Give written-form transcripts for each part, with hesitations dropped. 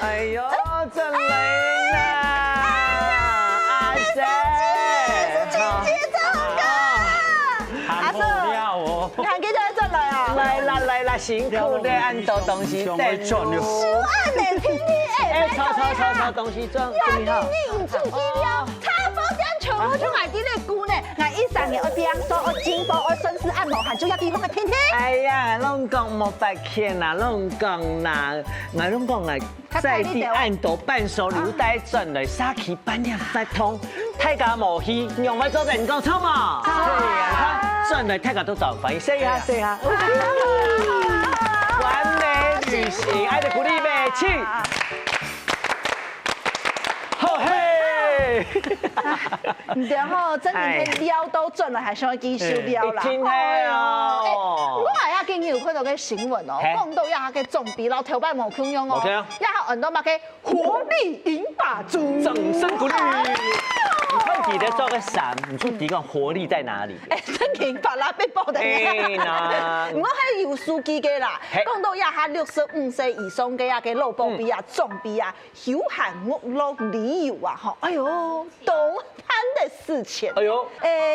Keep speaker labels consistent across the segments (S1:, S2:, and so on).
S1: 哎呦，郑雷娜，阿姐，
S2: 阿嫂，你还记得这来啊？
S1: 来啦，辛苦的按到东西等。
S2: 10万的天天，
S1: 抄东西装，准备好。
S2: 你唔注意了，差不点全部就爱啲咧姑呢，我一上年我边说我金包我顺势按摩还主要地方的天天。
S1: 哎呀，拢讲莫白欠啦，拢讲啦，我拢讲啦，在地按到伴手礼物带转来，沙琪板两发通，大家无去，用来做人工臭嘛。对呀，转来大家都找反应，说下。完美旅行，爱的鼓励美气。好嘿！
S2: 唔对吼，真正去撩都准了，还想继续撩啦。
S1: 真係哦！
S2: 我係啊，見有看到個新聞哦，講到呀個總比老頭擺冇空用哦，呀很多嘛個活力銀髮族，
S1: 掌聲鼓勵。你看記得做個啥？你說第一個活力在哪裡？
S2: 真銀髮啦，被爆的。我係有司機嘅啦，講到呀，下65歲以上嘅呀，個老保比啊、總比啊，休閒娛樂旅遊啊，嗬，哎呦，都慳的事情。哎呦，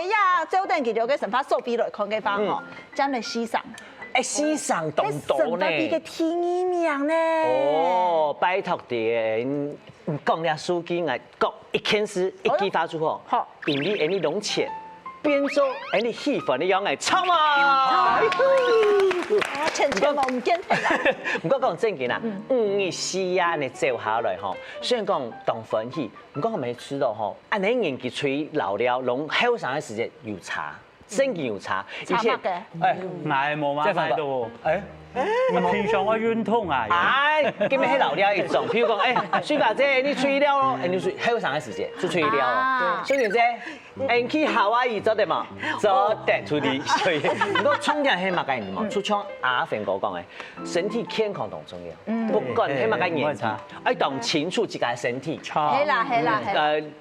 S2: 呀，就等佢哋個神法手臂來看嘅話，嗬，將嚟欣賞。
S1: 欣賞動作呢？
S2: 神法比嘅天意名呢？
S1: 哦，拜託啲。講了司機我講一件事一句發出後，引你攏錢，變做你氣氛你養嚟炒嘛。
S2: 錢冇唔見啦。
S1: 唔過講正經啦，5月4啊，你走下來吼，雖然講當歡喜，唔過我沒吃到吼，按你年紀吹老了，攏後生嘅時間有茶，真嘅有茶，
S2: 而且
S3: 係冇買到喎。平常我冤痛啊！
S1: 哎，今日喺老了一種，譬如講，水爸姐你吹了咯，你吹後生嘅時間就吹了咯。水姐姐，去夏威夷做得嘛？做得出嚟吹。不過重點係乜概念嘛？出廠阿芬哥講嘅，身體健康同重要。不管係乜概念，愛當清楚自己身體。
S2: 係啦。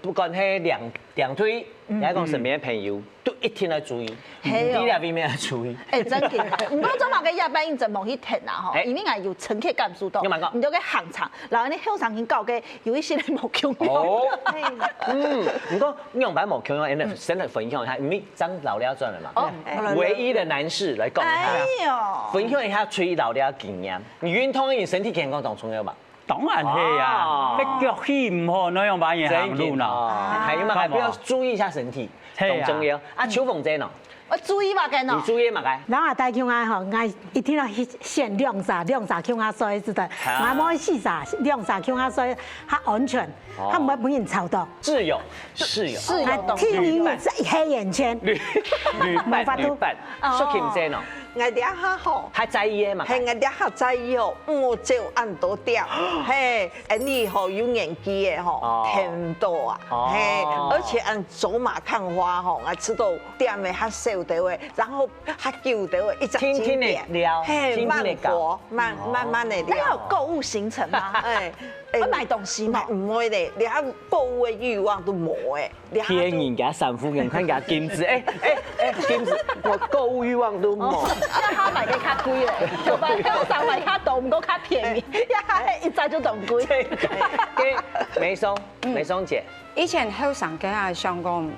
S1: 不管係兩腿，也講身邊嘅朋友都一定要注意，你兩邊要注意。
S2: 真嘅，唔過做乜嘅日本人就冇去聽啦嗬，因為係要親切感受到，唔到嘅行場，然後你後場先搞嘅有一些人冇強用。
S1: 唔過用版冇強用，人哋真係分享一下，因為張老了轉嚟嘛，唯一的男士來講一下，分享一下吹老了經驗。你運動你身體健康仲重要嘛？
S3: 當然係啊，你腳氣唔好，那樣把嘢行路啦。
S1: 係嘛，係要注意一下身體，仲重要。啊，秋鳳姐呢？
S2: 我注意嘛，嘅喏。
S1: 你注意嘛，嘅。
S4: 咱啊帶腔啊吼，我一天啊先晾曬腔啊水，知道？我冇洗曬晾曬腔啊水，較安全，較唔會俾人吵到。
S1: 室友。
S4: 天宇黑眼圈，
S1: 綠板，蘇琴姐呢？
S5: 我哋下好，
S1: 係在意嘛？
S5: 係我哋下在意哦，我就按多掉，嘿，你好有年紀嘅吼，聽到啊，嘿，而且按走馬看花吼，我知道店嘅較少到嘅，然後較舊到嘅，一直
S1: 天天嚟聊，
S5: 嘿，慢活，慢慢嚟聊。
S2: 你有購物行程嗎？會買東西嘛？
S5: 唔會咧，你下購物嘅慾望都冇嘅。
S1: 騙人家3夫人，看人家金子，金子，我購物慾望都冇。
S2: 一下買嘅較貴咧，就買香港買較多，唔過較便宜，一下一揸就仲貴。
S1: 美松姐，
S6: 以前後生嘅啊，想講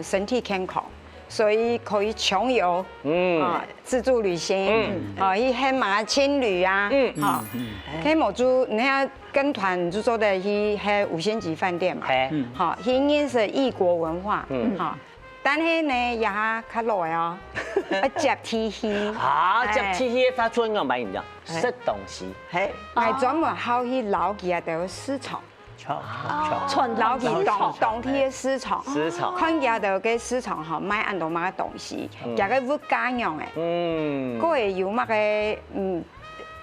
S6: 身體健康，所以可以窮遊，自助旅行，去香馬青旅啊，喺某住你看跟團就做的去5星級飯店嘛，去認識異國文化，但係呢也較耐哦，接地氣。
S1: 接地氣發出我買唔到，食東西。
S6: 係專門好去老記啊，到市場。
S2: 老記
S6: 當地嘅市場，看見到嘅市場嗬，買很多乜嘅東西，也個物價樣嘅，嗰個有乜嘅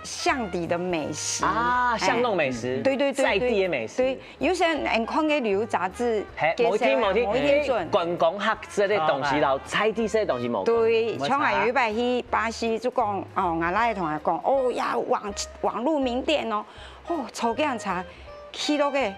S6: 巷底的美食
S1: 啊，巷弄美食，
S6: 對，
S1: 在地嘅美食。
S6: 對，有些人看嘅旅遊雜誌，
S1: 某天觀光客這啲東西，然後在地這啲東西冇。
S6: 對，像我有一擺去巴西就講，我奶同佢講，呀網路名店哦，炒幾樣茶，去到嘅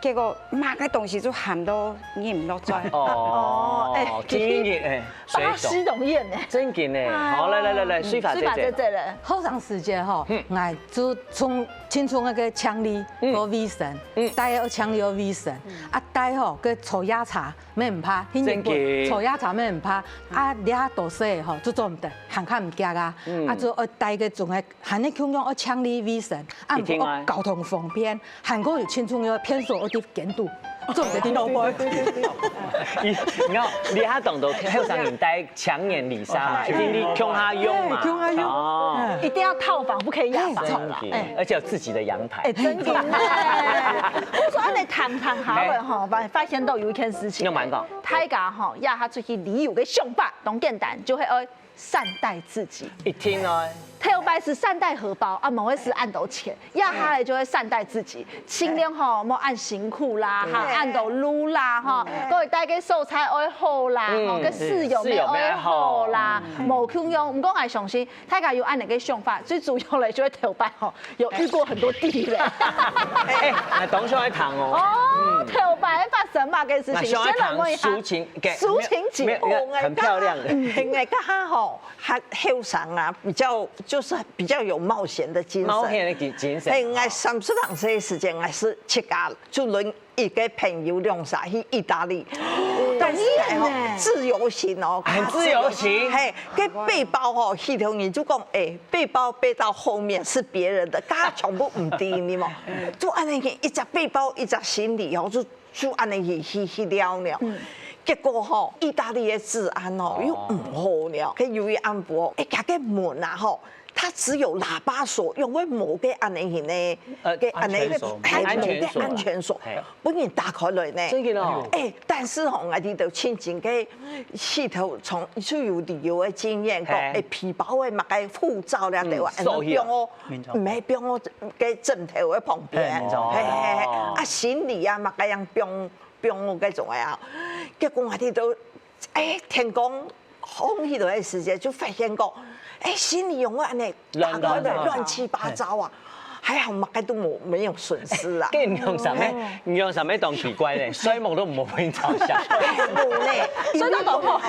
S6: 結果抹嘅東西就含到你唔落嘴。
S1: 哦，經驗誒，水
S2: 巴西
S1: 腫，
S2: 容易呢。
S1: 真嘅呢。好，來，水法姐姐，
S2: 了。
S4: 好長時間吼，我就從青春那個強力和威神，帶個強力和威神，啊帶吼個炒鴨茶咩唔怕，
S1: 真嘅
S4: 炒鴨茶咩唔怕，啊倆多些吼，就做唔得，行卡唔夾啊，啊就帶個仲係含你強用我強力威神，啊唔過交通方便，韓國有青春個偏數一啲檢度。做唔啲老婆，
S1: 你喺懂得後生年代強顏離沙嘛，一定你強下用嘛，
S4: 強下用
S1: 哦，
S2: 一定要套房，不可以雅房
S1: 真
S2: 啦。
S1: 嘅，而且有自己的陽台。
S2: 真嘅呢。我說你談下來吼，發現到有一件事情。
S1: 用蠻講。
S2: 大家吼，呀，他出去旅遊嘅想法，當簡單，就係愛善待自己。
S1: 一聽哦。
S2: 頭擺是善待荷包，啊，某會是按到錢，呀，下來就會善待自己，盡量吼莫按辛苦啦，哈，按到擼啦，哈，各位帶個素材愛好啦，吼，個室友咩愛好啦，冇強用，唔講係相信，大家有按那個想法，最主要咧就係頭擺吼，有遇過很多地雷。
S1: 哎，那當上一堂哦。
S2: 哦，頭擺發生嘛嘅事情，
S1: 先來問一下。抒情節目，很漂亮的。
S5: 現在家吼，還後生啊，就是比較有冒險的精神。
S1: 冒險的精神。
S5: 現在30歲的時間，我是七家，就輪一個朋友兩啥去意大利。但是吼，自由行哦，
S1: 很自由行。
S5: 嘿，個背包吼，系統你就講，背包背到後面是別人的，家全部唔低你嘛，就安尼一隻背包一隻行李哦，就安尼去了了。結果吼，意大利的治安吼又唔好了，佢由於安保，家個門啊吼，它只有喇叭鎖，用個冇嘅安尼呢，嘅安尼嘅安全鎖，本人打開來呢。
S1: 真嘅咯。
S5: 但是吼，我哋就親近嘅系統從就有旅遊嘅經驗，講皮包嘅嘛嘅護照咧，對話，邊我唔係邊我嘅枕頭喺旁邊，啊行李啊嘛嘅樣邊我嘅種啊。結果我哋都天公空迄段時間就發現過，行李用個安尼打開來亂七八糟啊！還好乜嘅都沒有損失啊！
S1: 跟你用什麼當奇怪咧？水木都唔好俾人嘲笑。
S5: 冇咧，
S2: 所以都懂我。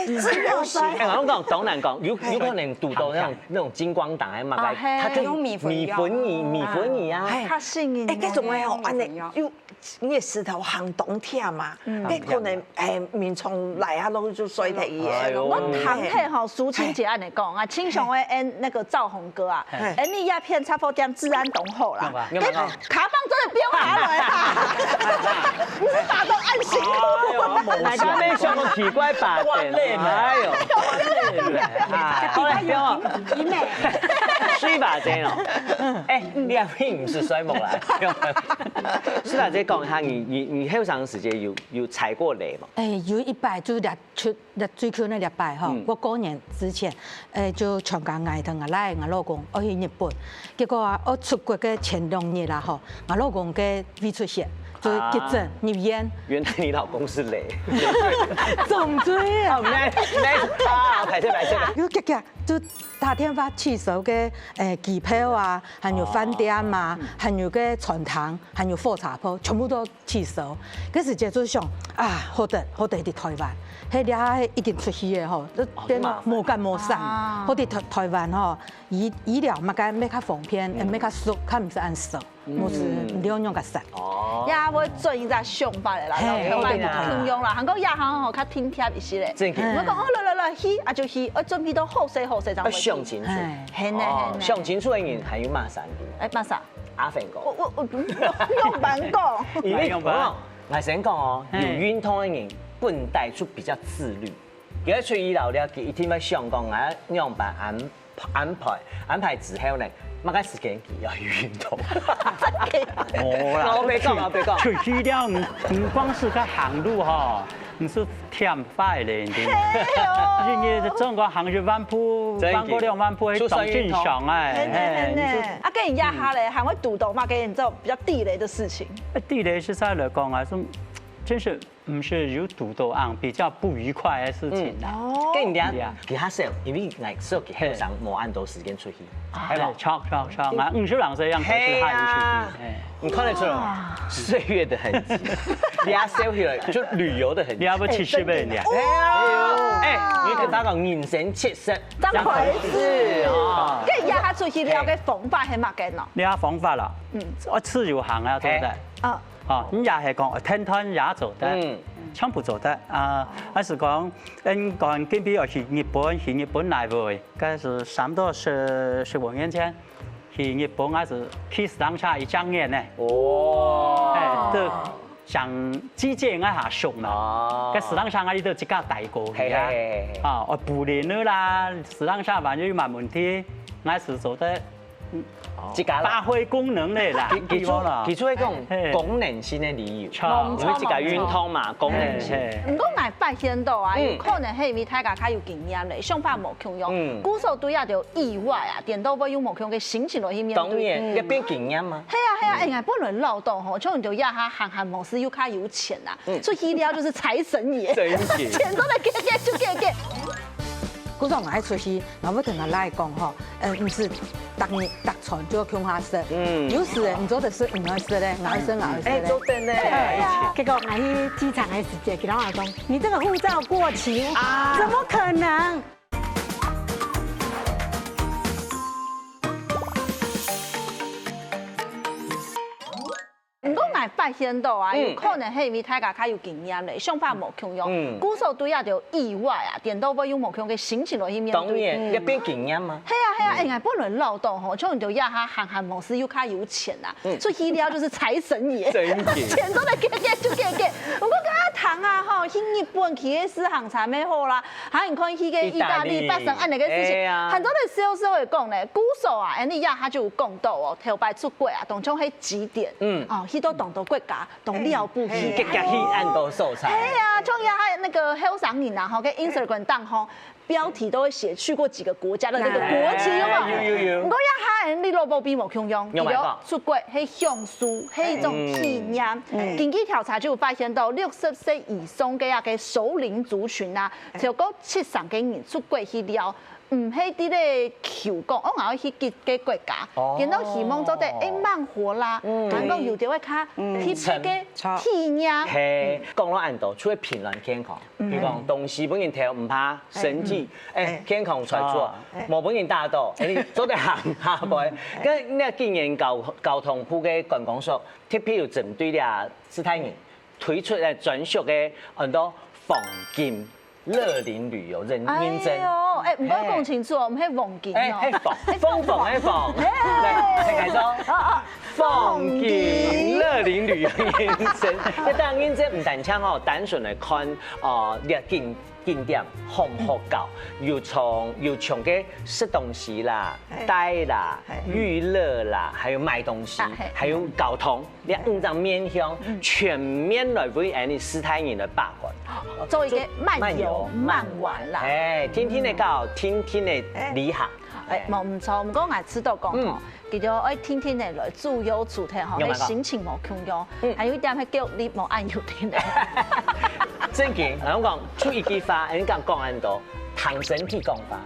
S5: 自由行。
S1: 我講東南講，有可能讀到那種金光黨嘛，他就
S6: 用米粉
S1: 泥啊，
S2: 他信任。
S5: 嗰種誒吼，安尼有你石頭行冬天嘛，可能民眾來啊，都就衰睇嘢。
S2: 我堂客吼，蘇清姐按你講啊，清雄誒那個趙宏哥啊，你鴉片差不多點治安懂好啦，卡邦真係飆下來啦，你是打到按辛苦。
S1: 大家咩上個奇怪把點？哎呦，好嚟飆啊！水把姐咯，你阿邊唔是水木啦？水把姐講下，你後生時間有踩過雷嘛？
S4: 有一擺就入最近那禮拜哈，我過年之前，就全家嗌同我來我老公我去日本，結果啊，我出國嘅前2日啦吼，我老公嘅胃出血，就急診入院。
S1: 原來你老公是雷，
S4: 總之啊，
S1: 排斥。
S4: 又就打電話取消嘅機票啊，還有飯店啊，還有個船堂，還有火車票，全部都取消。嗰時就想啊，好得喺台灣，迄啲已經出去嘅吼，都變無干無散。好喺台灣吼，醫療乜嘅咩較方便，咩較熟，較唔使按手，冇是兩樣個實。
S2: 呀，我轉一隻想法嚟啦，後來唔用啦，韓國亞航吼較挺貼一些咧。我講來去啊就去，我準備到好勢就會。
S1: 向前出，向前出嘅人係要罵三句。
S2: 罵啥？
S1: 阿肥講。
S2: 我用板講。
S1: 我先講哦，有運動嘅人本帶出比較自律。而家出醫療了，佢一天要上工，我用辦安排之後咧，乜嘅時間要去運動。我別講。
S3: 出去了唔光是個行路哈。你是天快嘞，你你中國行去萬步2萬步係當正常哎。
S2: 啊，跟人壓下咧，還會讀到嘛？跟人做比較地雷的事情。
S3: 地雷實在來講啊，真是不是有赌斗案比较不愉快的事情啦。
S1: 跟人家其他少，因为那时候后生冇按多時間出去，係冇？
S3: 超，啊，52歲樣都是汉出去，
S1: 你看得出來歲月的痕跡，俩少起來就旅遊的痕跡。
S3: 你要不70倍俩？
S1: 你跟他講人生70，
S2: 張回事
S1: 哦。
S2: 跟壓下出去了嘅方法係乜嘅喏？
S3: 你要方法啦，我自由行啊，對不對？
S2: 啊，
S3: 哦，你也係講天團也做得，全部做得啊！還是講，講今邊要去日本來回，嗰是差不多15年前，去日本還是去斯里蘭卡1年呢。哦，都上季節我下熟啦，喺斯里蘭卡嗰啲都即刻大過去啊！啊，我不練啦，斯里蘭卡反正冇問題，我是做得。發揮功能咧啦，
S1: 其中一種功能性的旅遊，因為自家運動嘛，功能性。
S2: 唔講嚟發現到啊，有可能係因為大家較有經驗咧，想法無共樣，鼓手對啊就意外啊，點都會有無共嘅心情落去面對。
S1: 當然，一邊經驗嘛。
S2: 係啊，應該本來勞動吼，像就要下行模式又較有錢啊，所以料就是財神爺，錢都嚟給就給。
S4: 鼓手愛出去，然後我同他來講吼，唔是搭船就恐嚇色，有時你做的是5色咧，5色咧。
S1: 做得呢。
S7: 結果我去機場的時間，佢老話講，你這個護照過期，怎麼可能？
S2: 唔講嚟發現到啊，有可能係因為大家較有經驗咧，想法無共樣，鼓手對啊就意外啊，點都會有無共嘅心情落去面對。
S1: 當然，一邊經驗嘛。
S2: 係啊，應該本來勞動吼，像就要下行模式又較有錢啊，所以料就是財神爺，錢都嚟給就給。不過佢談啊吼，去日本去嘅試行才咩好啦，還有看去嘅意大利發生安尼個事情，很多的銷售會講咧，鼓手啊，你呀他就有講到哦，頭擺出櫃啊，當中係幾點，去到當到國家，當了不起，
S1: 國家去按到受傷。
S2: 係啊，像呀那個後生人啊，吼，個 Instagram 檔吼。標題都會寫去過幾個國家的那個國旗，有冇？有。唔過一下你落步邊冇共用，比如出國係享受，係一種體驗。根據調查就發現到60歲以上嘅個首領族群啊，超過70幾人出國去了。唔係啲咧求講，我硬去結嘅國家，見到希望做得慢活啦，韓國有啲會較貼嘅體驗。
S1: 係講到按度，除咗平安健康，譬如講東西本人頭唔怕身體，健康出做，冇本人大到，做得行下輩。跟呢今年交通部嘅觀光署特別要針對啲斯坦人推出誒專屬嘅很多黃金樂齡旅遊認證。
S2: 唔該講清楚哦，唔係黃金哦，
S1: 係鳳，嚟解咗。黃金樂齡旅遊認證，一單認證唔單止哦，單純嚟看啲景點好唔好搞，要從嘅食東西啦、帶啦、娛樂啦，還有買東西，還有交通，你5張面向全面來為你斯坦人來把關，
S2: 做一個慢遊慢玩啦。
S1: 天天嚟搞，天天嚟旅行。
S2: 冇唔錯，唔講我知道講吼，叫做天天嚟來自由主題吼，你心情冇共樣，還有一點係叫你冇按要點咧。
S1: 正經，我講出一句話，你講很多，談身體講法。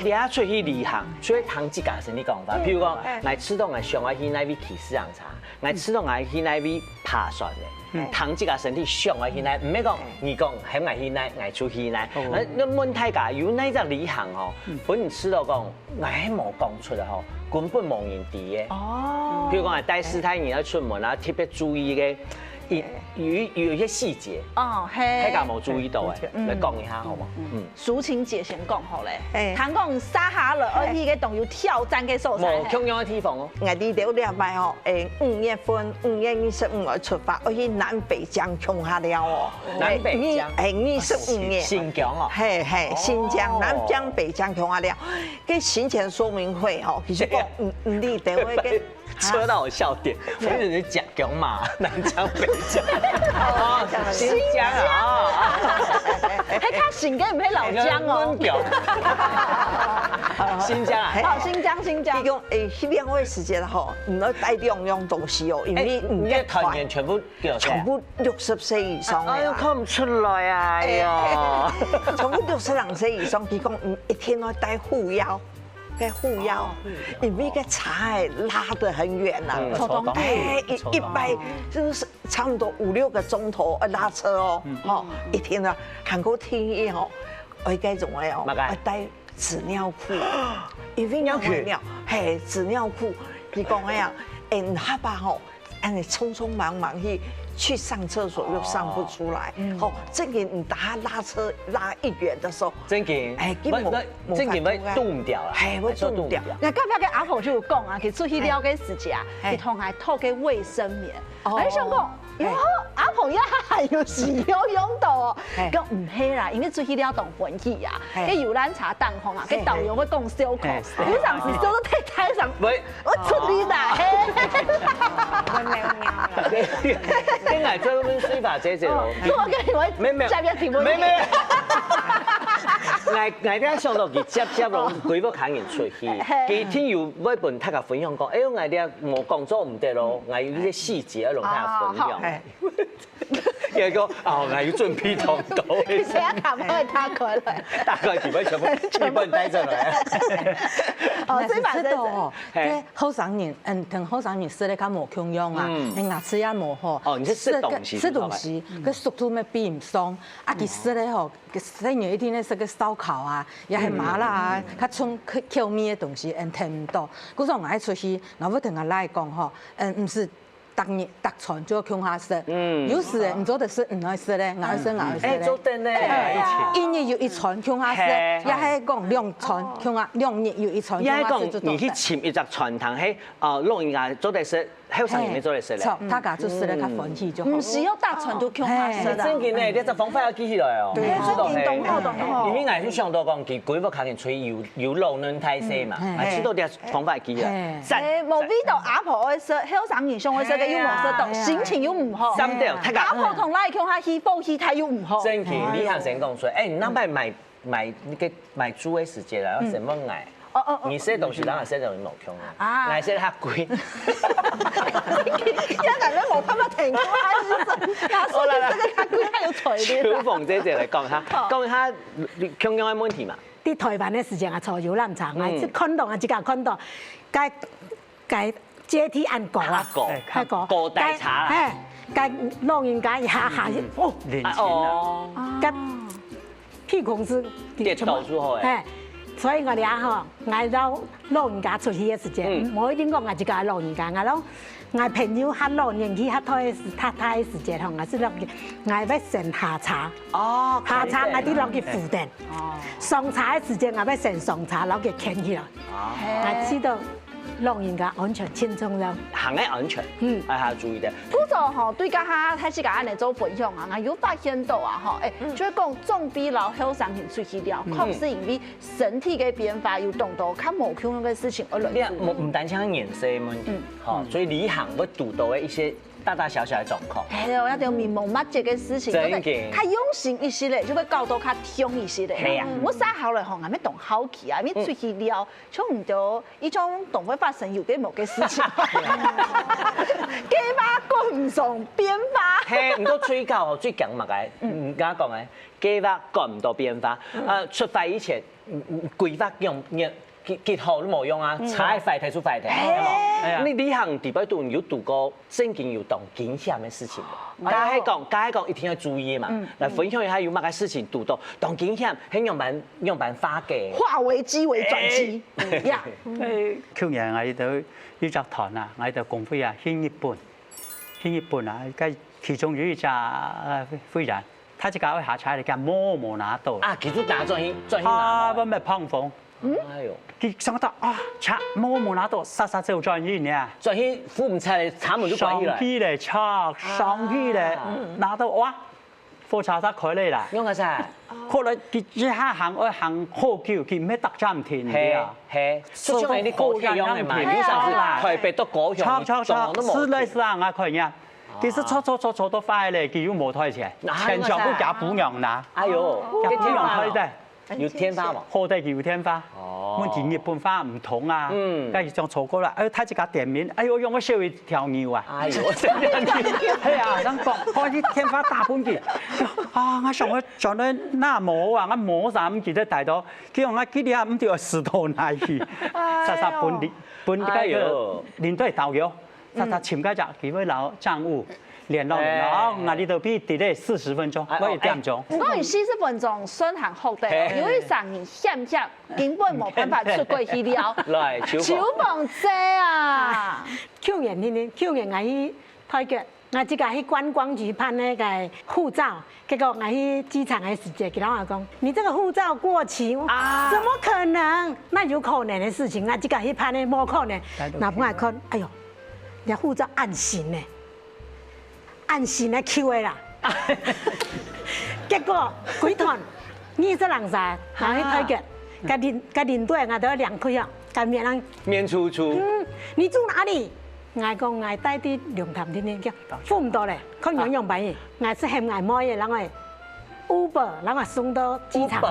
S1: 你要出去旅行，所以談自家身體講法。譬如講，我吃到我上我去那邊去市場茶，我吃到我去那邊爬山嘅，談自家身體上我去那，唔係講你講喺我去那，我出去那。你問大家有那隻旅行哦，本人吃到講，我係冇講出嚟吼，根本冇人知嘅。哦。譬如講係帶斯坦人要出門啊，特別注意嘅。有一些細節，大家冇注意到誒，你講一下好嗎？
S2: 抒情姐先講好咧，談講沙哈勒而且嘅動有挑戰嘅素材，
S1: 冇共樣嘅地方哦。
S5: 我哋了了解哦，5月份5月25日出發，我去南北江衝下了哦。
S1: 南北江
S5: 25日。
S1: 新疆哦。
S5: 係新疆、南疆、北疆衝下了，跟行前說明會哦，其實講你等會跟。
S1: 車到我笑點，我以為你講嘛，南疆北哦，新疆啊，
S2: 迄较新嘅唔係老姜哦。
S1: 新疆啊，
S2: 好，新疆。
S5: 伊讲迄2位时间吼，唔要带两样东西哦，因为
S1: 你嘅团员全部
S5: 全部60歲以上嘅。
S1: 哎呦，看唔出來啊！哎呀，
S5: 全部62歲以上，伊講一天要帶護腰。嘅護腰，因為個茶拉得很遠啦，100就是差不多5、6個鐘頭拉車哦，一天啊，韓國天氣哦，我該種嘅哦，我帶紙尿褲，因為尿尿，係紙尿褲，佢講嘅呀，下巴吼，你匆匆忙忙去上廁所又上不出來，好，正經你打拉車拉一遠的時候，
S1: 正經，正經要堵唔掉啦，
S5: 係要堵唔掉。
S2: 那剛才嘅阿婆就有講啊，佢出去了解時節啊，佢同係套嘅衛生棉，我想講。喲，阿婆也係要時有用到哦，咁唔係啦，因為出去了當歡喜啊，啲遊覽茶蛋烘啊，啲導遊會講小口，你上次做到太太上，我出力啦，
S6: 我喵喵啦。
S1: 你係做咩水法姐姐咯？
S2: 我跟你話，接一條冇。
S1: 我哋上到佢接落幾部客人出去，佢天要每本他嘅分享講，我哋冇講咗唔得咯，我要啲細節同他分享。又講我要準備同到。
S2: 你成日談開打過來，
S1: 大概全部帶上來。
S4: 哦，水法姐姐，後生人，同後生人食咧較無營養啊，牙齒也無好。
S1: 哦，你是吃東西，
S4: 佢速度咩比唔上，啊，佢食咧吼，細年一天咧食個燒烤啊，也係麻辣啊，較重口味嘅東西，聽唔到。嗰時候我愛出去，我會同阿奶講吼，唔是。逐餐就要向下食，有時唔做的是唔愛食咧，愛食咧。
S1: 做得呢，
S4: 一日有一餐向下食，也係講2餐向下，2日有一餐向下食就做得。
S1: 你去尋一隻傳統喺老人家做的是，後生人咪做的是咧。
S4: 大家就食咧較歡喜就好。
S2: 唔是要大餐就向下食啦。
S1: 真嘅呢，你隻方法要記起來哦。
S2: 對，所以動好。
S1: 因為我想到講，佢幾部客人出去有老人太細嘛，知道啲方法記來。
S2: 無味道阿婆愛食，後生人上愛食嘅又冇食到，心情又唔好。阿婆同奶向下去煲氣，他又唔好。
S1: 真嘅，你行成講說，你那邊買豬的時間啦，要什麼買？你食東西當然食到冇窮啊，我食較貴。
S2: 一人咧冇辦法停開，所以這個較貴，較有財力。
S1: 小鳳姐姐嚟講下窮養嘅問題嘛。
S7: 啲台灣嘅時間啊，坐遊覽場啊，即看到啊，即個看到，該階梯按過啊，
S1: 過大茶啦，
S7: 該老人家一下哦，
S1: 哦，
S7: 該屁股是
S1: 跌倒之後誒。
S7: 所以我哋啊嗬，嗌到老人家出去嘅時間，唔可以點講嗌自家老人家，嗌咯，嗌朋友嚇老年紀嚇太嘅時間，同嗌啲落去，嗌要先下茶，下茶嗌啲落去扶定，上茶嘅時間嗌要先上茶，落去傾起來，嗌知道。老人家安全輕鬆了，
S1: 行喺安全，係下注意啲。
S2: 嗰陣吼對家下開始甲安尼做分享啊，我有發現到啊，吼，就是講總比老後生人出去了，確實因為身體嘅變化有動到較無可能嘅事情而來。
S1: 你唔單止係顏色嘅問題，所以你行會讀到嘅一些大大小小嘅狀況。
S2: 係哦，一條面目密集嘅事情，較用心一些咧，就會搞到較痛一些咧。係啊，我生後來吼，係咪動好奇啊？咪出去了，從唔到呢種動會發生有嘅冇嘅事情。雞巴趕唔上變化。
S1: 係，唔到最高最強嘛嘅，唔敢講嘅，雞巴趕唔到變化。出發以前，規劃用結合都冇用啊，踩快睇出快睇，係冇？你行地擺度要度過正經要動驚險嘅事情，家係講一定要注意嘛。嚟分享一下有乜嘅事情度到動驚險，係用辦法嘅。
S2: 化危機為轉機。呀，
S3: 去年我哋到呢隻團啊，我哋共飛啊，去日本啊，其中有一隻飛人，他就搞下踩嚟嘅摸拿到。
S1: 啊，其中打轉去拿。
S3: 我咪碰風。哎呦！佢想到啊，擦摸拿到，殺就轉去呢。
S1: 轉去扶唔出嚟，慘門就轉去啦。
S3: 上去嚟擦，上去嚟拿到哇，火車得佢嚟啦。
S1: 用個啥？
S3: 後來佢一下行好久，佢唔係特站停嘅啊。
S1: 係，出咗啲高鐵用嘅嘛，你上次台北都高鐵，撞都冇。
S3: 是類似啊，佢呀。其實錯都快咧，佢又冇退錢，全部加補養啦。
S1: 哎呦，
S3: 加補養退的。
S1: 有天花嘛？
S3: 好的有天花。哦。問題日本花唔同啊。嗯。跟住將錯過啦，哎，睇這個店面，哎呦，用我燒一條牛啊！哎呦，係啊，咱講開啲天花大半件，啊，我上去那磨啊，我磨啥唔記得帶到，佢話我幾啲啊唔掉石頭嚟去，實本個連隊導遊，實潛家就幾位老戰務。練到，我呢度比delay40分鐘，我1點鐘。
S2: 不過你40分鐘算還好的，因為上你險險根本冇辦法出過去了。
S1: 來，
S2: 手房車啊！
S7: 去年我去泰國，我即個去觀光局辦那個護照，結果我去機場的時間，佢老講，你這個護照過期，怎麼可能？那有可能的事情，我即個去辦的冇可能。那不愛看，哎呦，你護照按行呢？按時來 Q 的啦，結果幾團20人噻，然後去泰國，個領隊我都兩開啊，個免
S1: 出出。
S7: 你住哪裡？我講我帶啲龍潭天天叫，付唔到咧，可能用白嘢，我是嫌我買嘢，然後 Uber， 然後送到機場，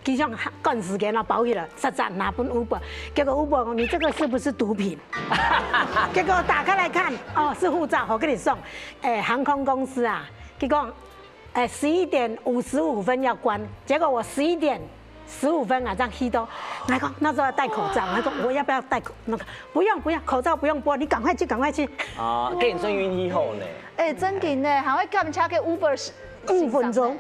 S7: 機場趕時間啦，包起了，實在拿本 Uber， 結果 Uber 講你這個是不是毒品？結果打開來看，哦，是護照，我跟你送，航空公司啊，結果11點55分要關，結果我11點15分啊，這樣去到，我講那時候要戴口罩，我講我要不要戴那個？不用，口罩不用播，你趕快去。
S1: 啊，跟你說運氣好呢。
S2: 真嘅呢，還會檢查個 Uber
S7: 5分鐘。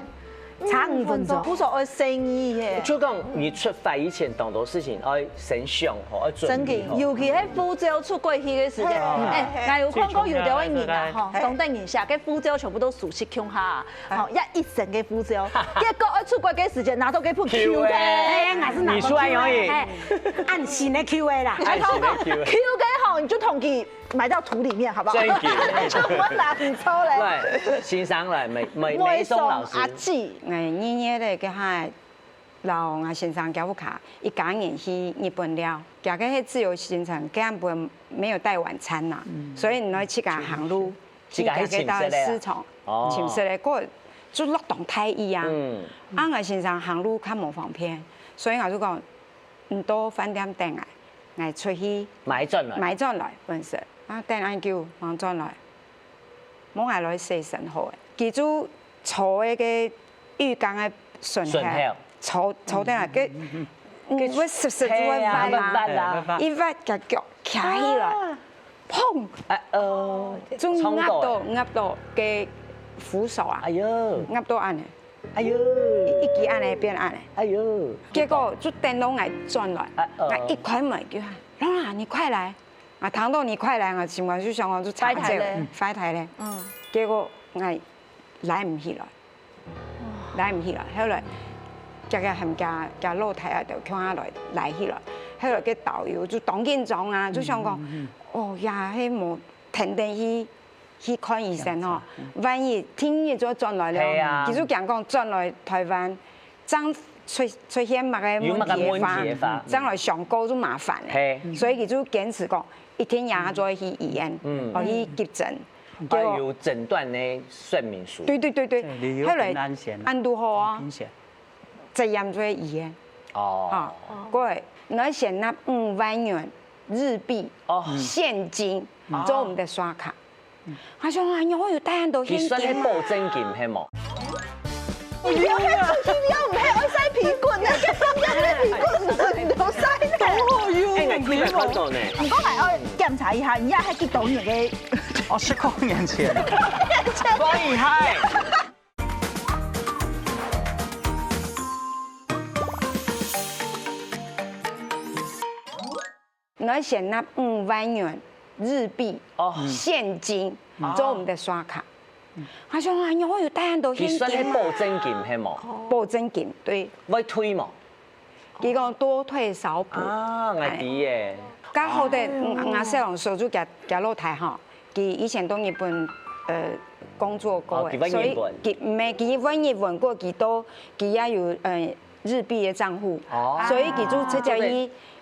S7: 差5分鐘，
S2: 不說愛生意嘅。
S1: 就講你出發以前，當多事情愛先想好，愛準備好。
S2: 真嘅，尤其喺福州出過去嘅時間，我有看過有條嘅人啊，嗬，當地人寫嘅福州全部都熟悉鄉下，嗬，一成嘅福州，結果喺出國嘅時間拿到幾盤 Q 嘅，
S1: 你說而已，
S7: 按新的 Q 嘅啦，
S2: 按新的 Q 嘅好，你就同佢埋到土裡面，好不好？
S1: 真嘅，
S2: 就我拿唔出嚟。
S1: 對，欣賞來美松老師。
S6: 阿姊，我年咧嘅係老我先生教我卡，一家人去日本了，加個係自由行程，根本沒有帶晚餐呐，所以你來去個航路，去個到市場，潛水咧，嗰就落動太易啊。我先生航路較冇方便，所以我就講唔到飯店等我出去
S1: 買轉來
S6: 本身。啊！等俺叫忙轉來，冇係來洗身好嘅，記住坐嘅個浴缸嘅順後，坐得啊個，會實實會歪啦，一歪個腳卡起來，砰！仲壓到嘅扶手啊，壓到按嘅，一記按嘅變按嘅，結果就等到我轉來，我一開門叫佢，老闆你快來。啊，躺到你快來，我情況就想我就踩住快台咧，結果我來唔起來，後來個冚家露台啊，就叫下來起來，後來個導遊就當緊張啊，就想講，哦呀，係冇停定去看醫生哦，萬一聽日再轉來了，佢就講轉來台灣，將出現乜嘅問題發，將來上高就麻煩咧，所以佢就堅持講。一天夜再去醫院，去急診，
S1: 有診斷的說明書。
S6: 對，後來按都好啊，這樣就去醫院。哦，嗰我先拿5萬元日幣現金做我們的刷卡。我想啊，我有帶很多現金。
S1: 其實係保證金係冇。
S2: 你要係出去，你又唔係愛洗皮棍啊！一皮棍唔好洗。唔講係我檢查一下，而家係幾多年嘅？
S3: 我19年前。
S1: 關於係。
S6: 我先拿5萬元日幣現金做我們的刷卡。我想啊，我有帶很多現金。
S1: 其實係保證金係冇。
S6: 保證金對。
S1: 會退冇？
S6: 佢講多退少補。
S1: 啊，我知嘅。
S6: 剛好的，我小龍手就夾露台哈，佢以前到日本工作過嘅，所以佢唔係佢揾日本過幾多，佢也有日幣嘅賬戶，所以佢就直接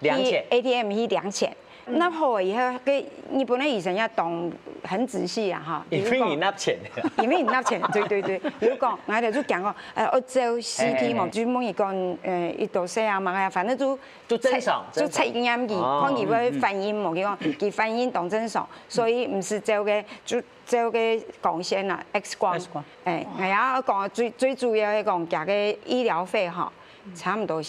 S6: 去 ATM 去2錢，那好以後，佢日本的醫生要動很仔細啊，哈。
S1: 因為你納錢。
S6: 因為你納錢，對。比如講，我哋就講個我做 CT 嘛，專門講一道西啊嘛，反正就
S1: 正常，
S6: 就測驗佢，看佢會反應嘛，佢講佢反應當正常，所以唔是做嘅就做嘅光線啦 X 光，我要講最主要係講價嘅醫療費哈。差唔多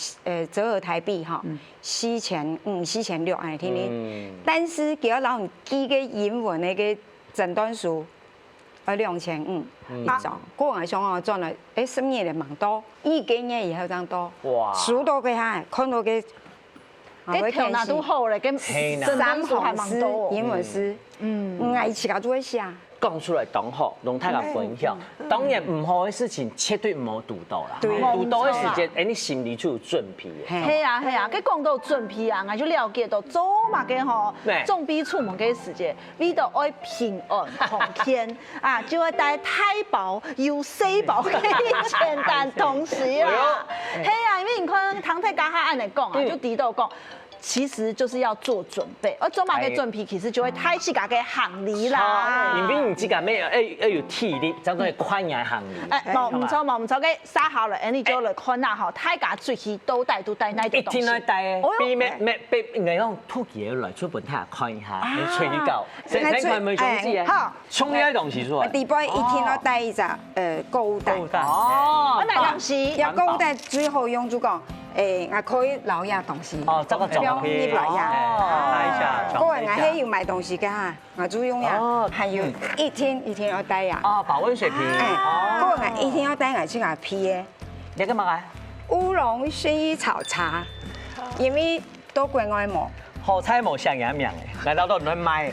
S6: 折合台幣哈，4500、4600安尼聽你。但是叫我人記個英文那個診斷書，2500一張。個人上我賺了10年的蠻多，1個月以後咁多。哇！書都佢下，看到佢，
S2: 啲條那都好咧，跟診斷書還蠻多。
S6: 英文書，我一起搞做一下。
S1: 講出來當好，同大家分享。當然唔好嘅事情，絕對唔好讀到啦。讀到嘅時間，你心裡就有準備嘅。
S2: 係啊，佢講到準備啊，我就了解到做嘛嘅吼，準備出門嘅時間，為到愛平安同天啊，就會帶太薄又細薄嘅簡單東西啦。係啊，因為你看唐太家下按嚟講啊，就提到講。其實就是要做準備，而做嘛嘅準備其實就會太自家嘅行李啦。
S1: 因為你自家咩要有體力，才可以寬嘅行李。
S2: 唔錯，嘅沙下來，你就來看下吼，大家出去都帶那啲東西。
S1: 一天來帶，比我講突然來出門睇下看一下，你吹夠，成塊咪種子啊，衝一啲東西出來。
S6: 第八一天來帶一隻購物袋。
S2: 哦，買東西。
S6: 要購物袋最好用就講。我可以留下東西。
S1: 哦，這個重要。
S6: 你來呀，
S3: 帶一下。
S6: 個人我還有買東西嘅哈，我就用呀。還有一天要帶呀。
S1: 哦，保溫水瓶。
S6: 個人一天要帶我去買批嘅。
S1: 你幹嘛啊？
S6: 烏龍薰衣草茶，因為都國外冇。
S1: 好彩冇像樣樣嘅，來到都唔能賣。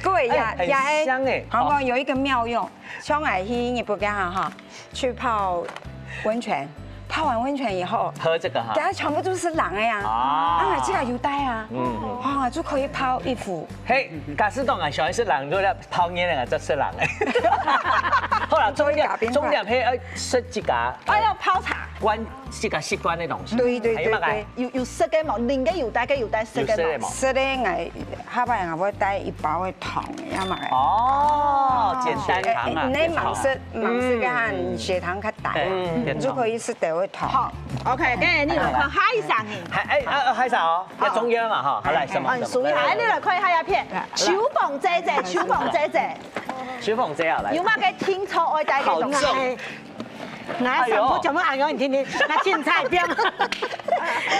S6: 各位呀，
S1: 很香誒。
S6: 香港有一個妙用，像我去日本嘅哈，去泡溫泉。泡完溫泉以後，
S1: 喝這個哈，
S6: 給它全部都是冷的呀，啊，這個有帶啊，啊，就可以泡衣服。
S1: 嘿，假使講啊，小孩是冷，如果泡嘢咧，就是冷嘅。好啦，重點係識自家，
S2: 要泡茶，
S1: 溫自家習慣嘅東西。
S6: 對，
S2: 有識嘅冇，另嘅有帶識嘅冇。
S6: 識咧，我下擺我會帶一包嘅糖，要嘛嘅。
S1: 哦，簡單糖啊。
S6: 你盲識嘅話，血糖較大，就可以識到。
S2: 好 ，OK， 跟住你來看下一張嘅，
S1: 開曬哦，一中央嘛哈，好來什麼？
S2: 數一下，你來看下一片，手捧姐姐，手捧姐姐，
S1: 手捧姐啊，來。
S2: 有乜嘅天錯愛帶嘅東西？
S7: 我什麼全部按我聽聽，我青菜邊。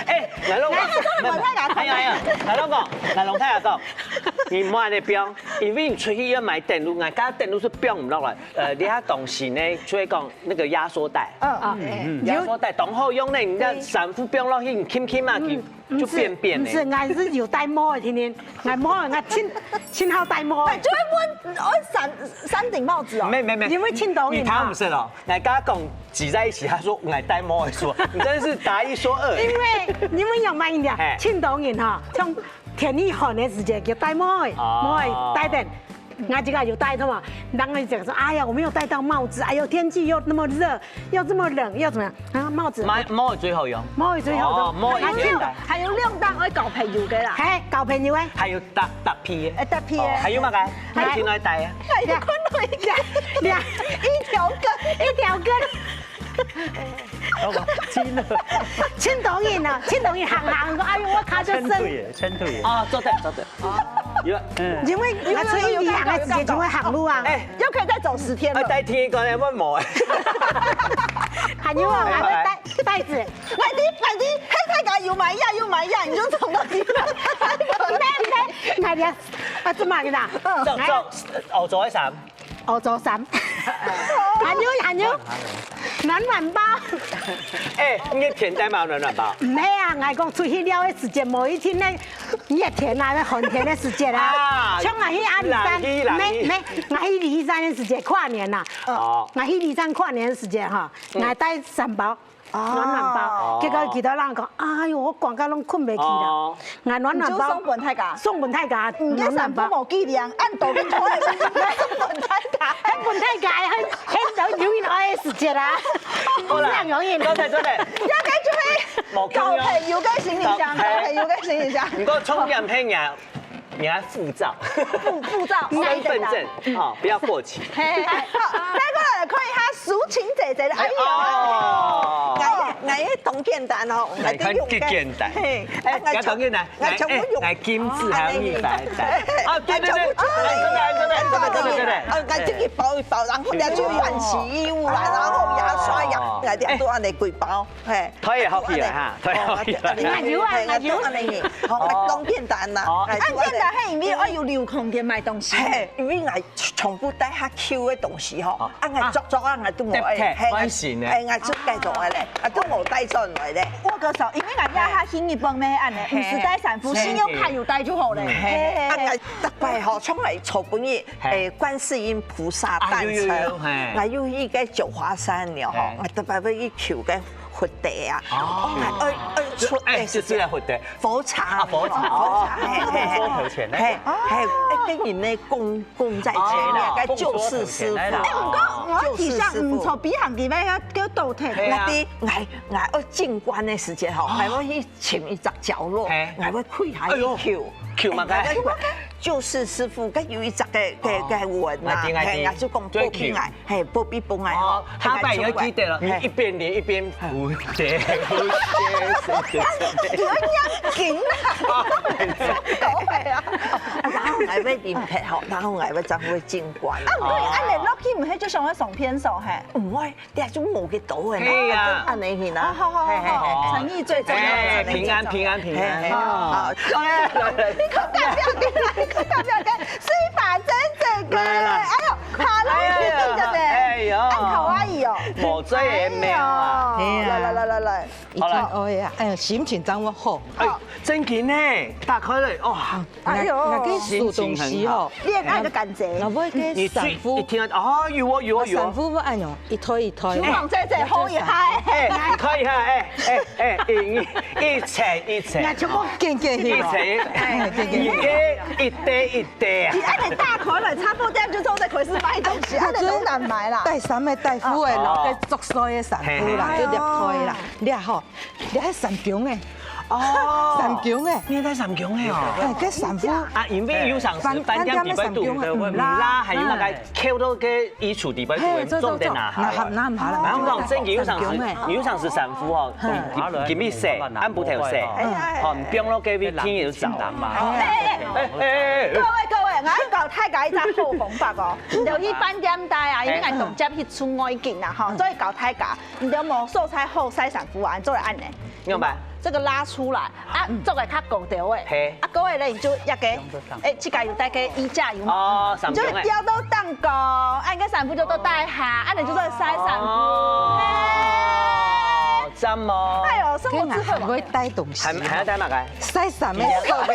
S1: 哎，來龍哥，來龍哥，來龍太下講，你唔好喺度標，因為你出去要買電路，我家電路是標唔落來。你下東西呢，就會講那個壓縮袋。壓縮袋當好用呢，你家三副標落去，你輕嘛，就變
S7: 唔是，我是有帶帽的，天天，我帽我親好帶帽。
S2: 就會問三頂帽子哦。
S1: 沒，
S7: 因為青島人
S1: 他不是哦，我家講擠在一起，他說我戴帽的說，你真是答一說二。
S7: 因為你們要買一點，青島人哈，像天氣寒的時節叫戴帽的，帽的戴的。我這個有戴的嘛，然後就講說，哎呀，我沒有戴到帽子，哎呦，天氣又那麼熱，又這麼冷，要怎麼樣啊？帽子。
S1: 帽最好用。
S7: 帽最好用。
S1: 帽
S2: 還有兩單可以交朋友嘅啦。
S7: 係交朋友誒。
S1: 還有搭皮嘅。
S2: 搭皮嘅。
S1: 還有乜嘅？還有哪戴啊？
S2: 還有看到一條根。青島人啊，青島人行，哎呦，我卡咗身。
S3: 青島人。
S1: 啊，做對。
S7: 因為我出去旅行嘅時間就會行路啊，
S2: 又可以再走10天了。
S1: 帶天講有乜毛？
S7: 還有啊，還會帶袋子。
S2: 我啲黑太又買呀，你就從到底啦。
S7: 我啲啊，做乜嘅啦？
S1: 做做衫。
S7: 做衫。還有。暖包，
S1: 你天帶冇暖包？
S7: 唔係啊，我講出去了嘅時節，某一天咧熱天啊，寒天嘅時節啊，像我去阿里山，沒，我去梨山嘅時節跨年啦，我去梨山跨年嘅時節哈，我帶3包。暖包，結果其他人講，哎呦，我廣告攏困袂去啦。我暖包
S2: 送本太假，
S7: 暖包
S2: 冇劑量，按道理講，送本太假，
S7: 本太假，喺到永遠愛嘅時節啦，好啦，永遠。
S1: 多謝。
S2: 要繼續去。
S1: 冇
S2: 交朋友跟行李箱，交朋友跟行李箱。
S1: 不过充电配你还护照，
S2: 护照、
S1: 身份证哦，不要过期。
S2: 好，再过来看一下抒情姐姐的，哎呦，
S5: 我董建丹哦，
S1: 你看几简单，我董建丹，来金字还有玉白带，啊对对对，
S5: 我这个包一包，然后再去换洗衣物啦，然后牙刷牙，我哋都按你几包，嘿，
S1: 推也好起来哈，推好起来，
S5: 我都按你，我董建丹啦，
S2: 按键的係因為我要留空間買東西，
S5: 因為我從不帶下 Q 嘅東西嗬，我作我都冇
S1: 關係呢，
S5: 我做繼續嘅咧，都冇帶進來咧。
S2: 我個時候因為我壓下新一本咩按呢，唔是帶散戶，信用卡有帶就好咧。
S5: 我特別嗬，從嚟做本嘢觀世音菩薩誕辰，我要依個九華山了嗬，我特別要求嘅。活地啊！
S1: 出就是來活地，
S5: 火柴，
S1: 火柴，
S3: 多頭錢咧，
S5: 係跟人咧供在前面，個救世師傅。
S2: 我提上唔錯，比行啲咩叫倒退。
S5: 我進關嘅時間嗬，係我去前一隻角落，我會開下一竅
S1: 嘛嘅。
S5: 救世師傅，佢有一隻嘅文啊，係就講波比愛，係波比崩愛。
S1: 哦，他拜要記得了，你一邊練一邊蝴蝶，
S2: 點樣勁啊？講係啊！
S5: 然後我會練劈學，然後我會就會進關。
S2: 你落去唔係就想去送偏手係？
S5: 唔會，你係種冇嘅到嘅。
S1: 係啊，
S5: 按你見啊，
S2: 好，誠意最重要。
S1: 平安。
S5: 好，
S2: 你可不要進來。不要跟水法真正嘅，哎呦，下來聽咗啫，咁可愛哦，
S1: 冇遮嘢咩啊？
S2: 嚟，
S4: 一天我呀，哎呀，心情掌握好，
S1: 真勁呢，打開嚟，哇，
S2: 哎呦，
S4: 我給數東西哦，
S2: 戀愛的感覺，
S4: 我會給散夫，
S1: 一聽哦，有，
S4: 散夫會按用一推一推，
S2: 望姐姐好厲害，
S1: 可以哈，一齊，
S4: 那全部見
S1: 一齊，一地啊！
S2: 你按你大口嚟，差不多就做在開始買東西，按你都難買啦。
S4: 帶衫嘅帶褲嘅，落嘅足衰嘅散夫啦，就入推啦。你啊嗬，你喺神強嘅，神強嘅，
S1: 你喺神強嘅哦。
S4: 誒，嘅散夫
S1: 啊，因為有上時飯店地擺度，唔啦，係因為佢扣到嘅衣櫥地擺度，重點拿下。
S4: 拿唔下啦。
S1: 然後講真嘅有上時散夫哦，見咩色，按不條色，哦，唔變咯，幾位天要走。
S2: 各位，我教大家一隻好方法哦，就去飯店帶啊，因為我同接去出外景啊，哈，所以教大家，你有冇素菜好曬散夫啊，做嚟按呢？
S1: 明白？
S2: 這個拉出來啊，做個較高調嘅，啊，各位咧，你就一個，這個要帶個衣架有嘛？你就吊到當高，按個散夫就都帶下，按你就做曬散夫。
S1: 真哦！
S2: 哎呦，生活智慧
S4: 會帶東西，
S1: 係要帶乜嘅？
S4: 曬衫嘅手嘅，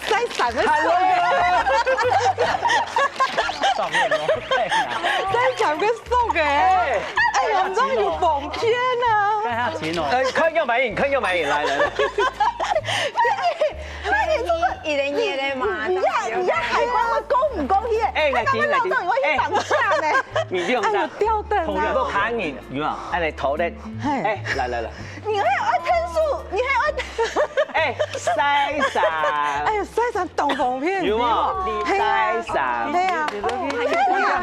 S4: 曬衫嘅手嘅，曬衫嘅手嘅，哎呀，唔知要防偏啊！
S3: 看下錢哦，
S1: 看要買影，來。
S6: 一人一人嘛，
S2: 而家海關會高唔高啲？咁樣鬧到我去ฝั่下呢？
S1: 你用
S4: 哎呦，吊燈
S1: 頭有個卡影，有冇？按你頭咧，來。
S2: 你還要愛聽書，你還愛
S1: 曬衫，
S4: 哎呀，曬衫當防偏，
S1: 有冇？曬衫，
S4: 係啊，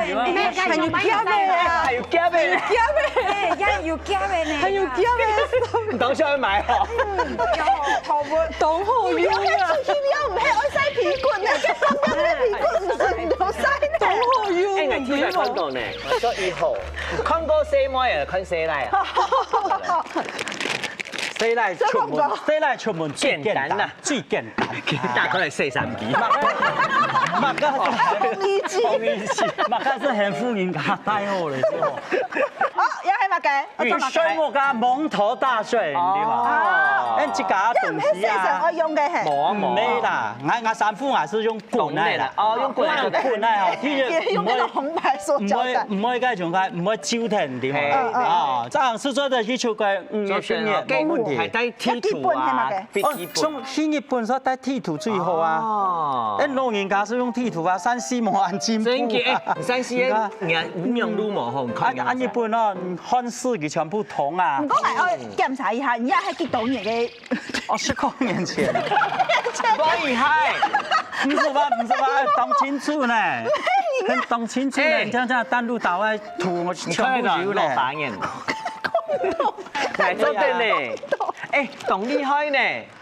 S6: 還有加咩啊？
S1: 還有加咩？
S6: 要加咩呢？
S4: 還有加咩？
S1: 等下去買哦。
S4: 當好用啊！
S2: 出去了唔係愛曬皮棍啊，跟上邊皮棍唔到曬呢。
S4: 當好用，
S1: 我聽佢看過呢，所以好，看過洗妹啊，看洗奶啊。
S3: 洗奶出門最簡單，最簡單。
S1: 打開嚟洗衫機。
S3: 麥家是很富人家帶好嚟先。
S2: 哦，又係乜嘅？
S3: 與水我家蒙頭大水，你話？誒，這家東西啊，
S2: 我用嘅係
S3: 唔係啦，我散夫還是用滾奶啦。
S1: 哦，用滾奶，
S2: 用那個紅白塑膠袋。
S3: 唔可以咁樣，唔可以焦停點啊？這樣是做得起出嘅，5歲冇問題。
S1: 係帶T圖啊，
S3: 從新日本所帶 T 圖最好啊。誒，老人家是用 T 圖啊，3C 冇按進步。
S1: 3C 嘅，唔用都冇好。
S3: 按日本咯，看但是佢全部同啊
S2: 唔。講係我檢查一下，而家係幾多年嘅？
S3: 20年前，
S1: 我厉害，
S3: 不是吧？懂清楚呢，很懂清楚呢。这样淡路岛啊，土我
S1: 你
S3: 全部油
S1: 看那个老
S3: 嘞。
S1: 法眼，来做对呢，哎，懂厉害呢，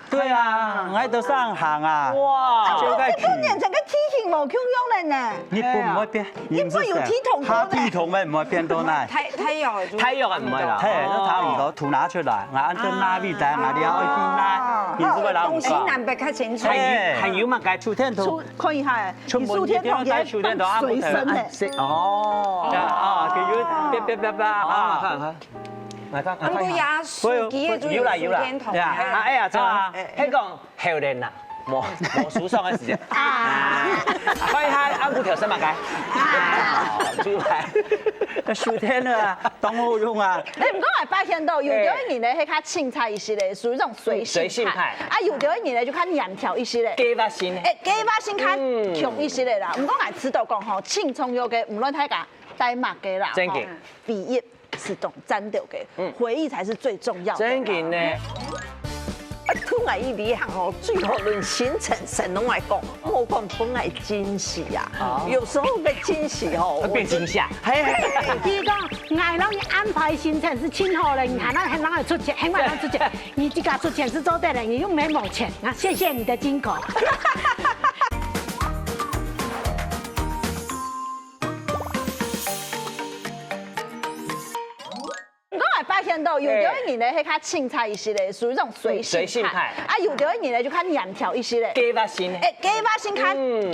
S3: 对啊，我喺度上行啊。
S1: 哇，
S3: 就該
S2: 幾多年前嘅體型冇強樣咧呢？
S3: 日本唔會變，
S2: 日本有體統過
S3: 他
S2: 呢
S3: 體統咪唔會變到呢？
S6: 太有
S1: 太陽係唔係啦？
S3: 係都差唔多，圖拿出來，我按照哪邊睇，我哋要去邊啦，然之後諗唔
S6: 東西
S3: 到。
S6: 南北較清楚。
S1: 係要乜解？
S3: 秋天圖，
S2: 看一下，
S3: 出門
S2: 數天同嘅水深咧。
S1: 哦，
S3: 啊，佢要別啊，
S1: 看看。嚟看，
S6: 咁個亞數幾嘅主要係數天同。
S1: 啊哎呀，真啊，香港後年啦，冇數上嘅時間。看一下啱嗰條新聞解。出來。
S3: 秋天啊，當好用啊。
S2: 你唔講係發現到有的一年咧係較青菜一些咧，屬於這種水性派。啊，有的一年咧就較黏條一些咧。
S1: 雞巴先。
S2: 雞巴先較強一些咧啦。唔講係知道講吼，青蔥肉嘅無論睇下帶麥嘅啦，
S1: 真嘅
S2: 鼻葉是種沾掉嘅，回憶才是最重要的。
S1: 真嘅呢。
S5: 突然一離行哦，最後論行程神龍來講，我講本來驚喜呀，有時候嘅驚喜哦，
S1: 會變驚嚇。
S7: 第一個，俺讓你安排行程是親好的，你看那很讓你出錢，很讓你出錢，你自己出錢是做對的，你又沒冇錢啊！謝謝你的金口。
S2: 發現到有的一年咧係較青菜一些咧，屬於這種水性派。啊，有的一年咧就較黏條一些咧。
S1: 雞巴先。
S2: 雞巴先較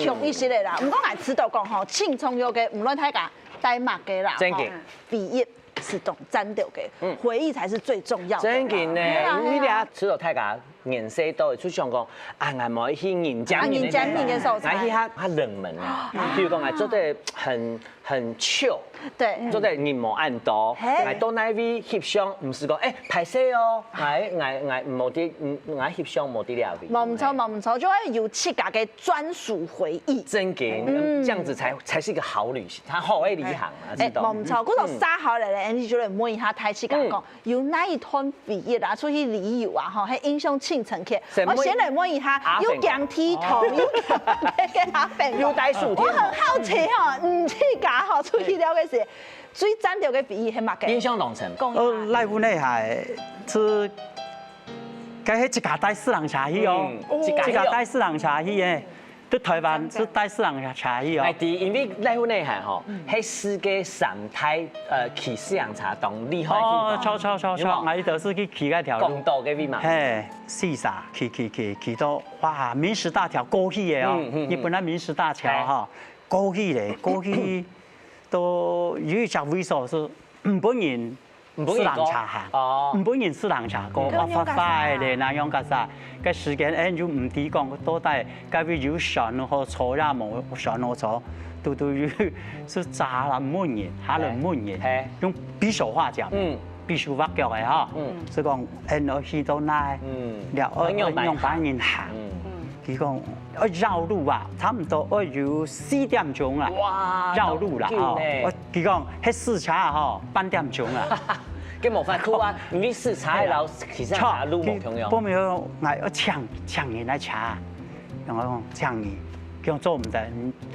S2: 強一些咧啦。唔講係知道講吼，青蔥肉嘅無論睇下帶麥嘅啦，
S1: 真嘅
S2: 鼻葉是種沾掉嘅，回憶才是最重要的。
S1: 真嘅呢，呢啲啊，除咗睇下顏色多，出上講啊，我冇去人家面
S2: 嘅素材，
S1: 我去下冷門啊，譬如講我做得很 chill。
S2: 對，
S1: 做得人無按多，我到那邊翕相，唔是講拍攝哦，我冇啲，我翕相冇啲料嘅。
S2: 冇錯，就係有自家嘅專屬回憶。
S1: 真嘅，這樣子才是一個好旅行，好嘅旅行啊，知道。
S2: 冇錯，嗰度沙下嚟咧，你就嚟問一下太師講講，有哪一趟回憶啊，出去旅遊啊，嗬，係印象深刻嘅。我先嚟問一下，有鏡梯頭，有嘅阿炳，
S1: 有帶樹天。
S2: 我很好奇嗬，唔知假嗬，出去了嘅時。最單調嘅回憶係乜嘅？
S1: 印象濃層。
S3: 內湖呢係是，佢係一家帶四人茶去哦，一家帶四人茶去嘅，喺台灣是帶四人茶去哦。
S1: 係啲，因為內湖呢係嗬，係世界三大騎四人茶當厲害嘅地方。
S3: 錯，我呢度是去騎嗰條路。
S1: 港島嘅邊嘛？
S3: 係四沙騎到哇！明石大橋過去嘅哦，日本嘅明石大橋嚇過去咧，過去。都有一隻會所是唔本人私人茶行，唔本人私人茶個發快咧那樣嘅啥，嘅時間就唔抵講多帶，嗰邊有上和坐呀冇上和坐，都有是炸啦滿人，下嚟滿人，用比手畫腳，比手畫腳嘅嚇，所以講我去到那，我用板人行。佢講繞路啊，差唔多我要4點鐘啦，繞路啦哦。佢講喺試茶嗬，8點鐘啦。
S1: 佢冇法酷啊，唔知試茶樓其實茶路冇同樣。
S3: 不沒有，我搶人來茶，然後講搶人，佢講做唔得，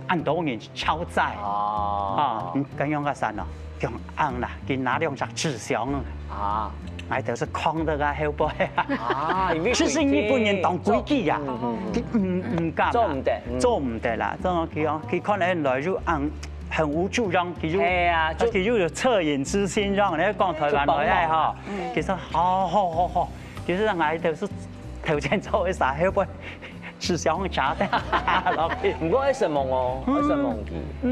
S3: 按多人超載。哦，咁樣嘅山咯，佢講按啦，佢拿兩隻紙箱啊。我都是扛得個後背啊！其實日本人當規矩啊，佢唔敢做唔得啦。佢可能來就很無助，讓佢就惻隱之心，讓你講台灣來哈。其實好，其實我都是頭前做一啥後背。是想查的，
S1: 唔過喺上網哦，喺上網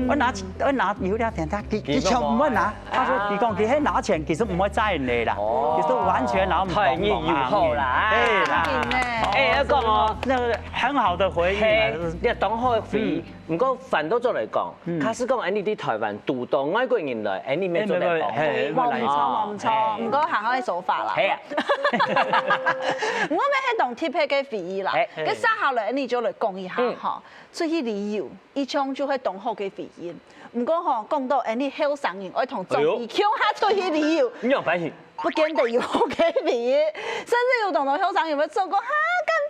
S3: 我拿有兩天，佢全唔會拿，他說佢講佢喺拿錢，其實唔會載你啦，其實完全拿唔到。
S1: 太業餘好啦，
S3: 對啦，
S1: 一個我
S3: 那個很好的回忆。
S1: 你當開回，唔過反倒做嚟講，假使講你啲台灣獨到外國人來，你咩做嚟講？
S2: 冇錯，唔過行開手法啦。係啊，我咩係同 tip 嘅回憶啦，跟沙下來你就嚟講一下嚇，出去旅遊，一場就係同學嘅回憶。唔過嗬，講到你後生人愛同總理搶下出去旅遊，
S1: 你有反應？
S2: 不見得有好嘅回憶，甚至有同到後生人要做過咁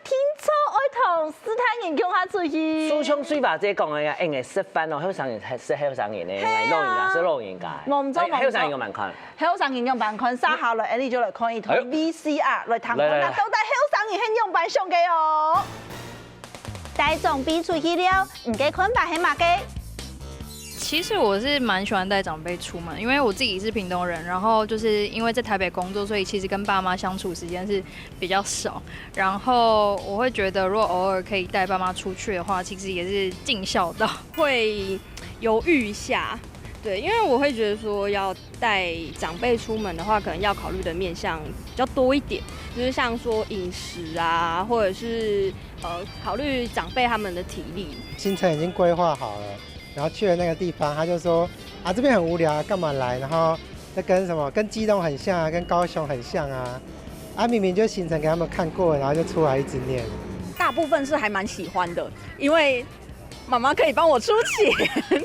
S2: 天初愛同斯坦人搶下出去。
S1: 蘇昌水話姐講嘅呀，誒食飯咯，後生人係識後生人咧，係老人家識老人家。
S2: 冇唔錯，
S1: 後生人用慢看。
S2: 後生人用慢看，沙下來你就嚟看一套 VCR 來談看啦，到底後生人係用慢上嘅哦。帶長輩出去了，唔記看吧係嘛嘅？
S8: 其實我是蠻喜歡帶長輩出門，因為我自己是屏東人，然後就是因為在台北工作，所以其實跟爸媽相處時間是比較少。然後我會覺得，如果偶爾可以帶爸媽出去的話，其實也是盡孝道。
S9: 會猶豫一下，對，因為我會覺得說要帶長輩出門的話，可能要考慮的面向比較多一點，就是像說飲食啊，或者是考慮長輩他們的體力。
S10: 行程已經規劃好了。然後去了那個地方，他就說啊，這邊很無聊，幹嘛來？然後那跟什麼，跟基隆很像啊，跟高雄很像啊。啊，明明就行程給他們看過，然後就出來一直念。
S11: 大部分是還蠻喜歡的，因為媽媽可以幫我出錢。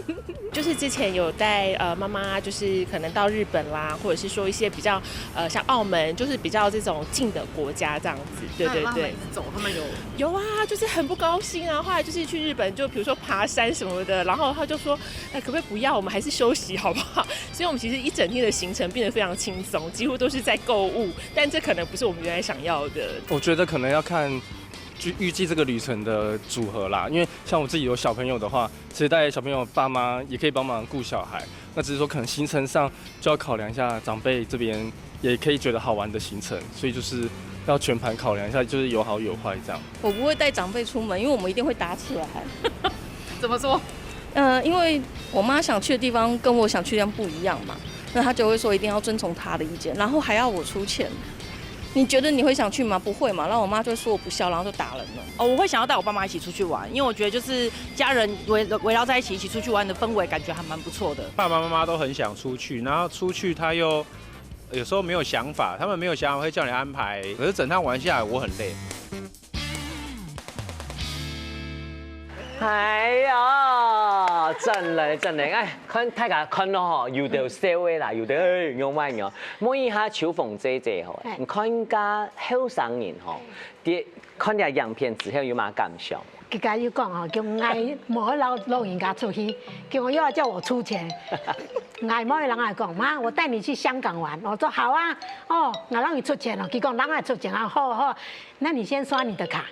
S12: 就是之前有帶媽媽，就是可能到日本啦，或者是說一些比較像澳門，就是比較這種近的國家這樣子。對對對。
S11: 走，他們
S12: 有啊，就是很不高興啊。後來就是去日本，就比如說爬山什麼的，然後他就說，哎，可不可以不要，我們還是休息好不好？所以我們其實一整天的行程變得非常輕鬆，幾乎都是在購物，但這可能不是我們原來想要的。
S13: 我覺得可能要看預計這個旅程的組合啦，因為像我自己有小朋友的話，其實帶小朋友爸媽也可以幫忙顧小孩，那只是說可能行程上就要考量一下長輩這邊也可以覺得好玩的行程，所以就是要全盤考量一下，就是有好有壞這樣。
S11: 我不會帶長輩出門，因為我們一定會打起來。怎麼說？
S14: 因為我媽想去的地方跟我想去的地方不一樣嘛，那她就會說一定要遵從她的意見，然後還要我出錢。你覺得你會想去嗎？不會嘛，然後我媽就說我不孝，然後就打人了。
S15: 哦，我會想要帶我爸媽一起出去玩，因為我覺得就是家人圍繞在一起出去玩的氛圍，感覺還蠻不錯的。
S16: 爸爸媽媽都很想出去，然後出去他又有時候沒有想法，他們沒有想法會叫你安排，可是整趟玩下來我很累。
S1: 係啊，真嚟，哎，看大家看咯嗬，有條社會啦，有條用乜嘢？摸一下秋風姐姐嗬，你看家後生人嗬，啲看啲樣片之後有乜感想？
S7: 佢家要講嗬，叫嗌冇老人家出去，叫我又要叫我出錢，嗌某人嚟講媽，我帶你去香港玩，我說好啊，哦，我讓你出錢咯，佢講讓我出錢啊，好，那你先刷你的卡。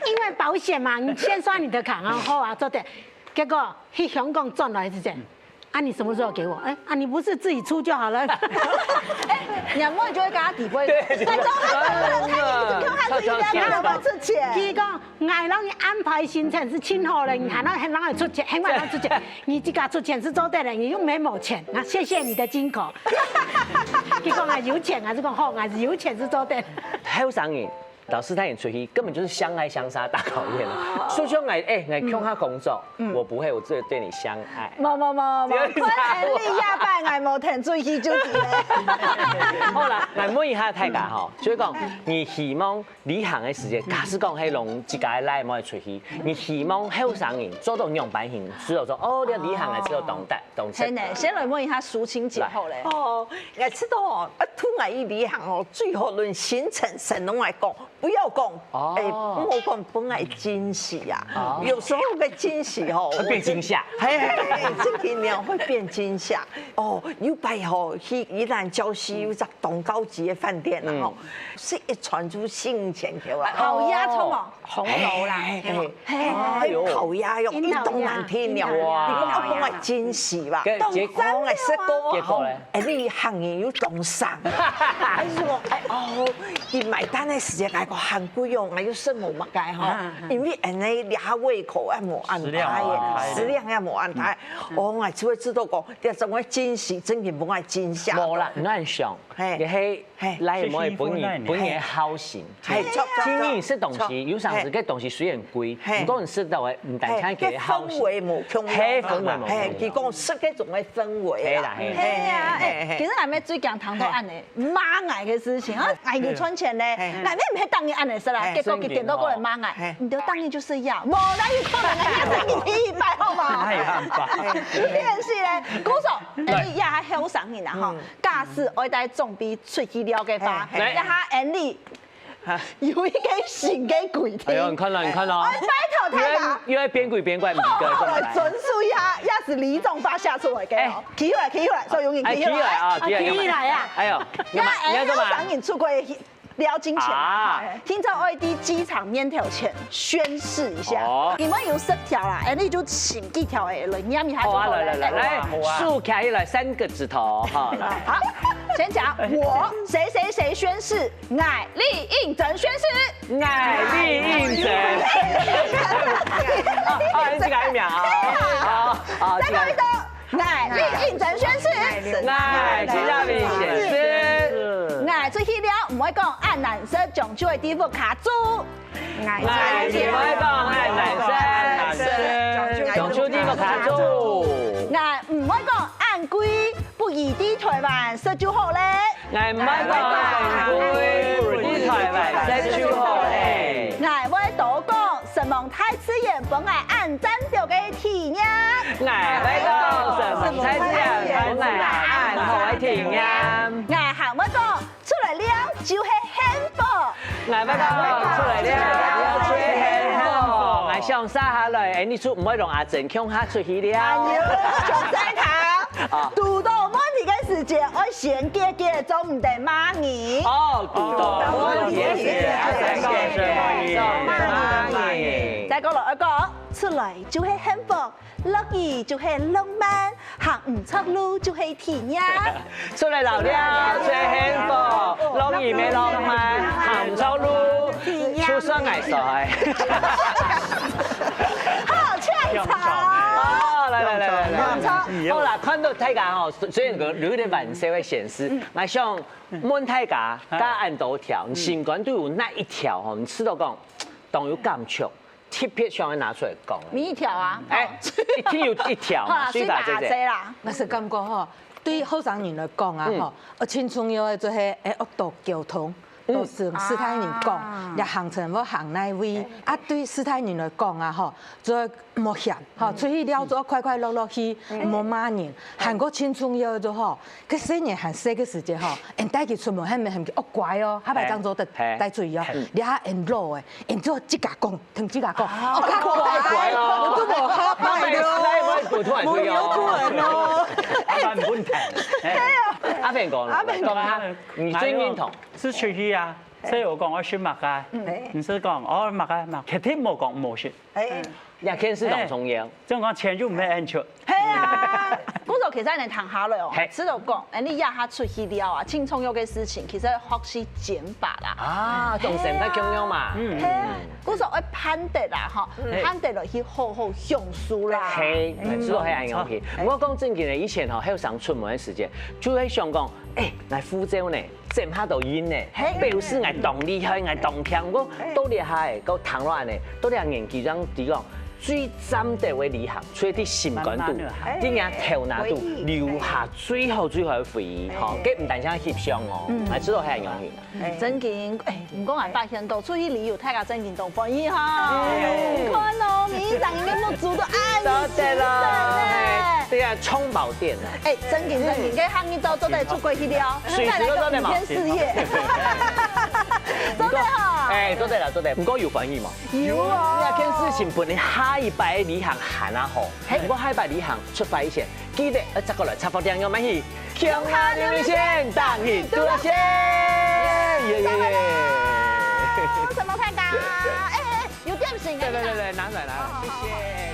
S7: 因為保險嘛，你先刷你的卡，然後好啊，做的。結果去香港賺來是這樣，啊，你什麼時候給我？哎，啊，你不是自己出就好了。哎，兩位就會跟他抵杯。對，再找他自己出錢。佢講，我讓你安排行程是親好的，你還讓你出錢，很晚讓出錢，你自己出錢是做對的，你又沒冇錢，那謝謝你的金口。佢講我有錢，還是講好，我是有錢是做對。
S1: 後生人。到斯坦人出去根本就是相愛相殺大考驗了。說說我強下工作，我不會，我只會對你相愛。
S2: 冇，看你下班我冇停出去就對了。
S1: 好啦，我問一下大家吼，就是講你希望旅行的時間，假使講係攏自家來冇出去，你希望後生人做到樣板型，知道說哦，你旅行係知道懂
S2: 係呢，先來問一下蘇青姐好咧。
S5: 哦，我知道哦，突然一旅行哦，最後論行程神龍來講。不要講，我講本來驚喜呀，有時候個驚喜吼
S1: 會變驚嚇，
S5: 這幾年會變驚嚇。哦，有擺吼去宜蘭礁溪有隻東高級的飯店啦吼，是一傳出新錢給我，
S2: 烤鴨葱哦，紅樓啦，
S5: 烤鴨肉一棟難聽了，你講我本來驚喜吧，東山我識過，你行業有東山，哎說哦，你買單的時間來講。个韩国用，还有什么嘛个哈？因为安尼掠下胃口啊，无安排嘅，食量也无安排。哦，我只会知道讲，你怎么珍惜，真嘅无爱珍惜。
S1: 无啦，唔按上，你係來唔可以本嘢好型。係，今年食東西，有陣時嘅東西雖然貴，唔過人食到嘅唔但係佢好型。
S5: 氛圍無窮，
S1: 係氛圍無窮。
S5: 係，佢講食嘅仲係氛圍啦。
S2: 係啊，其實係咩最近談到安尼媽嗌嘅事情啊，嗌要存錢咧，嗱咩唔係當然安尼食啦，結果佢見到嗰個媽嗌，唔得當然就是要，冇哪有可能啊，一整年一百好嘛？
S3: 哪有辦法？
S2: 電視咧，古數誒也係好上癮啊！嗬，假使我帶總比出去了解法，一下安利。有一個新嘅鬼體，
S1: 哎呦，你看啦，你看啦，
S2: 拜託太太，
S1: 因為變鬼變怪唔對，
S2: 準數也是李總發下出嚟嘅，起來，所以用人起來
S1: 啊，
S2: 起來啊！
S1: 哎呦，
S2: 你要上癮出軌撩金錢啊！聽朝我哋機場面條前宣誓一下，因為有10條啦，你就請幾條嚟念一下就好了。
S1: 來，豎起來3個指頭，好。
S2: 好，先講我誰誰誰宣誓，愛立應真宣誓，
S1: 愛立應真。啊，你這個一秒啊，好，
S2: 再講一個，愛立應真宣誓，
S1: 愛立應真宣誓。
S2: 愛出去了，唔會講按顏色將就嘅地方卡住。
S1: 愛唔會講按顏色將就地方卡住。
S2: 愛唔會講按規不宜地台灣食就好咧。
S1: 愛唔會講按規不宜地台灣食就好咧。
S2: 愛會多講什麼太刺眼本愛按讚掉嘅體驗。
S1: 愛會講什麼太刺眼本愛按讚體驗。
S2: 愛還會講出來了就係幸福。
S1: 愛會講出來了就係幸福。愛上山下來，你出唔會讓阿正強下出去了。
S2: 上山頭，遇到問題嘅時節，我先記做唔得罵你。
S1: 哦，遇到問題嘅時節，先記做唔得罵你。
S2: 再講落一個，出來就係幸福。落雨就係浪漫，行唔出路就係體驗。
S1: 出嚟流了最幸福，落雨沒浪漫，行唔出路，出雙藝術。
S2: 好搶手！
S1: 哦，來，好啦，看到大家吼，雖然個有點晚些會顯示，我想問大家，加按多條，你心肝都有那一條吼，你知道講，當有感觸。特別想要拿出來講，
S2: 邊一條啊？
S1: 一天有一條嘛，
S2: 所以大隻啦。
S4: 我是感覺吼，對後生人來講啊，吼，我青春要嘅就係惡道交通。都是斯坦人講，也行程要行那位。啊，對斯坦人來講啊，吼，就冇險，吼，出去了咗快快樂樂去，冇罵人。韓國青春要就吼，佢細年行細嘅時節吼，人帶佢出門，係咪係惡乖哦？下擺當做得帶罪哦，你下人老誒，人做指甲工，同指甲工，我較乖哦，我都冇下擺咯，冇有突然咯，
S3: 阿唔本題。
S1: 阿平講啦，講下你最認同
S3: 是出去啊，所以我講我選麥嘅，唔是講我麥嘅麥，其實冇講冇選。
S1: 日天是同重要，
S3: 即係講錢就唔係安全。
S2: 係啊，嗰度其實你談下來哦，知道講，誒你壓下出去了啊，輕鬆有嘅事情，其實學習減法啦。
S1: 啊，仲成得咁樣嘛？
S2: 係啊，嗰時候我攀得啦，嗬，攀得落去好好享受啦。
S1: 係，知道係咁樣嘅。我講正經嘅，以前嗬喺上出門嘅時間，就喺想講，嚟福州呢，整下抖音呢，比如是嚟動厲害，嚟動強，我都厲害，個談落嚟呢，都嚟研究咁啲講。最針對嘅旅行，除咗啲善感度、啲嘢頭拿度，留下最後嘅回憶，嗬，佢唔單止係翕相哦，係知道係樣嘢。
S2: 真嘅，唔講係發現到出去旅遊，大家真嘅都歡喜哈。看哦，面上已經冇做到安
S1: 對啦，對啊，充飽電啊！
S2: 真嘅，嘅行業都得出國去了，再來個明天事業。做得好。
S1: 做得啦，做得。唔過有歡喜嘛？
S2: 有啊。
S1: 呢件事情本嚟下一擺旅行行啊好，如果下一擺旅行出發以前，記得要執過來插貨店，要買去。強下流線，當然多謝。
S2: 什麼太高？有點心嘅。
S1: 對，拿來，謝謝。